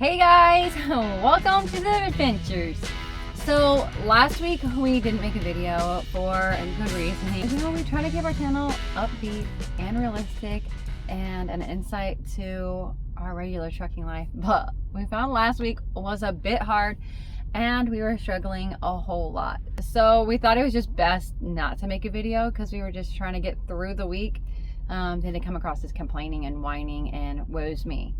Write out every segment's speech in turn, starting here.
Hey guys, welcome to the adventures. So last week we didn't make a video for a good reason. We try to keep our channel upbeat and realistic and an insight to our regular trucking life, but we found last week was a bit hard and we were struggling a whole lot. So we thought it was just best not to make a video because we were just trying to get through the week than to come across as complaining and whining and woe's me.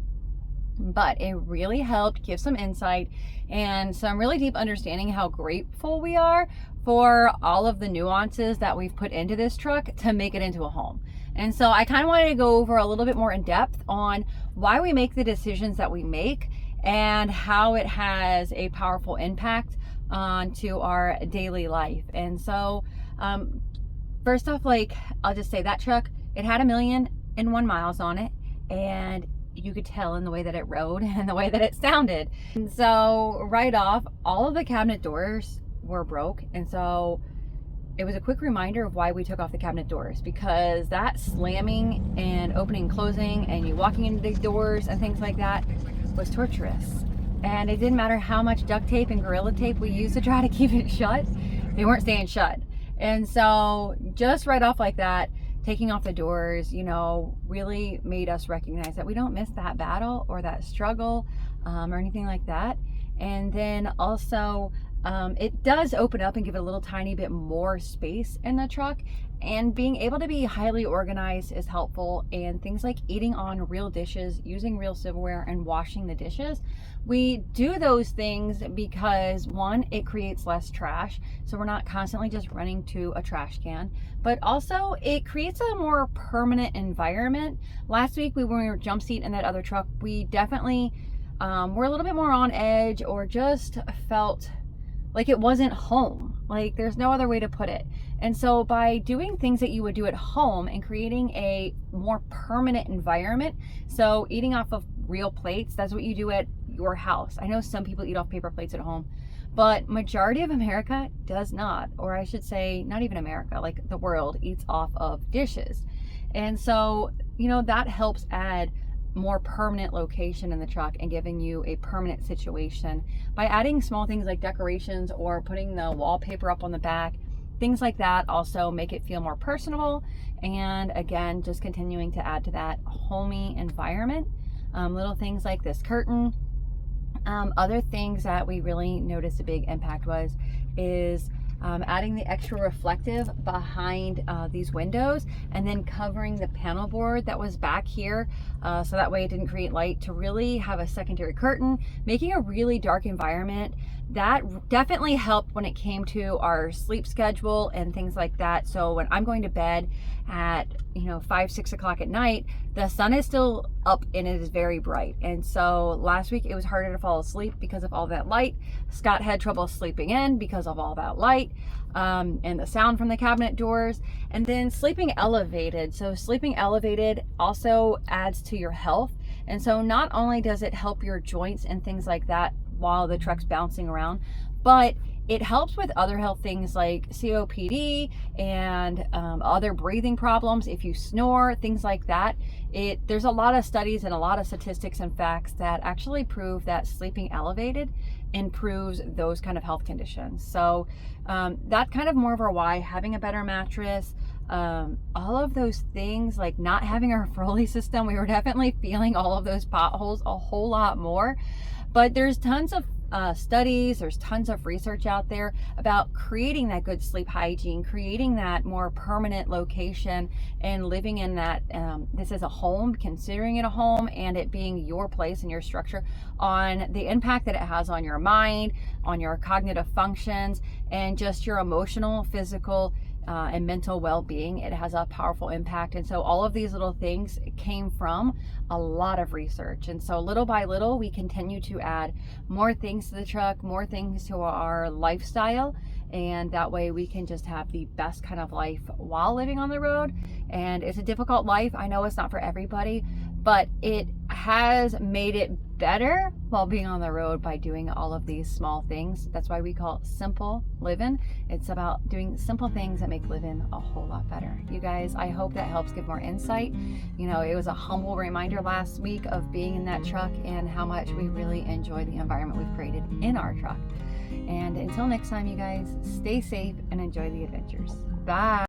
But it really helped give some insight and some really deep understanding how grateful we are for all of the nuances that we've put into this truck to make it into a home. And so I kind of wanted to go over a little bit more in depth on why we make the decisions that we make and how it has a powerful impact onto our daily life. And so first off, I'll just say that truck, it had 1,000,001 miles on it, and you could tell in the way that it rode and the way that it sounded. And so right off, all of the cabinet doors were broke. And so it was a quick reminder of why we took off the cabinet doors, because that slamming and opening and closing and you walking into the doors and things like that was torturous. And it didn't matter how much duct tape and Gorilla Tape we used to try to keep it shut, they weren't staying shut. And so just right off like that, taking off the doors, really made us recognize that we don't miss that battle or that struggle or anything like that. And then also, it does open up and give it a little tiny bit more space in the truck. And being able to be highly organized is helpful. And things like eating on real dishes, using real silverware, and washing the dishes. We do those things because, one, it creates less trash. So we're not constantly just running to a trash can. But also, it creates a more permanent environment. Last week, when we were jump seat in that other truck, we definitely were a little bit more on edge, or just felt like it wasn't home. Like, there's no other way to put it. And so by doing things that you would do at home and creating a more permanent environment, so eating off of real plates, that's what you do at your house. I know some people eat off paper plates at home, but majority of America does not, or I should say not even America, like the world eats off of dishes. And so, that helps add more permanent location in the truck and giving you a permanent situation by adding small things like decorations or putting the wallpaper up on the back. Things like that also make it feel more personable, and again, just continuing to add to that homey environment. Little things like this curtain. Other things that we really noticed a big impact is adding the extra reflective behind these windows, and then covering the panel board that was back here, so that way it didn't create light, to really have a secondary curtain, making a really dark environment. That definitely helped when it came to our sleep schedule and things like that. So when I'm going to bed at 5-6 o'clock at night, the sun is still up and it is very bright. And so last week it was harder to fall asleep because of all that light. Scott had trouble sleeping in because of all that light and the sound from the cabinet doors. And then sleeping elevated. So sleeping elevated also adds to your health. And so not only does it help your joints and things like that while the truck's bouncing around, but it helps with other health things like COPD and other breathing problems. If you snore, things like that. There's a lot of studies and a lot of statistics and facts that actually prove that sleeping elevated improves those kind of health conditions. So that kind of more of our why, having a better mattress, all of those things, like not having our Foley system, we were definitely feeling all of those potholes a whole lot more. But there's tons of studies, there's tons of research out there about creating that good sleep hygiene, creating that more permanent location, and living in that, this is a home, considering it a home, and it being your place and your structure, on the impact that it has on your mind, on your cognitive functions, and just your emotional, physical, and mental well-being. It has a powerful impact. And so all of these little things came from a lot of research. And so little by little, we continue to add more things to the truck, more things to our lifestyle. And that way we can just have the best kind of life while living on the road. And it's a difficult life. I know it's not for everybody, but it has made it better while being on the road by doing all of these small things. That's why we call it simple living. It's about doing simple things that make living a whole lot better. You guys, I hope that helps give more insight. You know, it was a humble reminder last week of being in that truck and how much we really enjoy the environment we've created in our truck. And until next time, you guys, stay safe and enjoy the adventures. Bye.